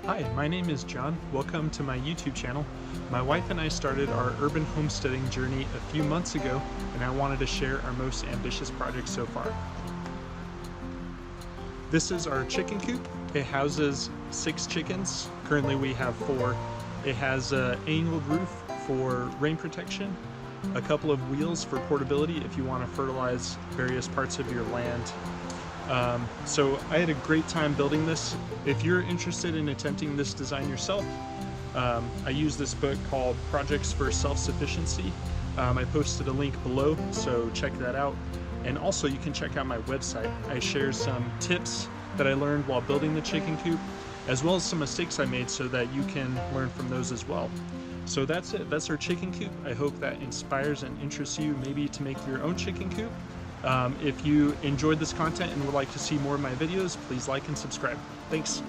Hi, my name is John. Welcome to my YouTube channel. My wife and I started our urban homesteading journey a few months ago, and I wanted to share our most ambitious project so far. This is our chicken coop. It houses 6 chickens. Currently we have 4. It has an angled roof for rain protection, a couple of wheels for portability if you want to fertilize various parts of your land. So I had a great time building this. If you're interested in attempting this design yourself, I use this book called Projects for Self-Sufficiency. I posted a link below, so check that out. And also you can check out my website. I share some tips that I learned while building the chicken coop, as well as some mistakes I made so that you can learn from those as well. So that's it. That's our chicken coop. I hope that inspires and interests you maybe to make your own chicken coop. If you enjoyed this content and would like to see more of my videos, please like and subscribe. Thanks.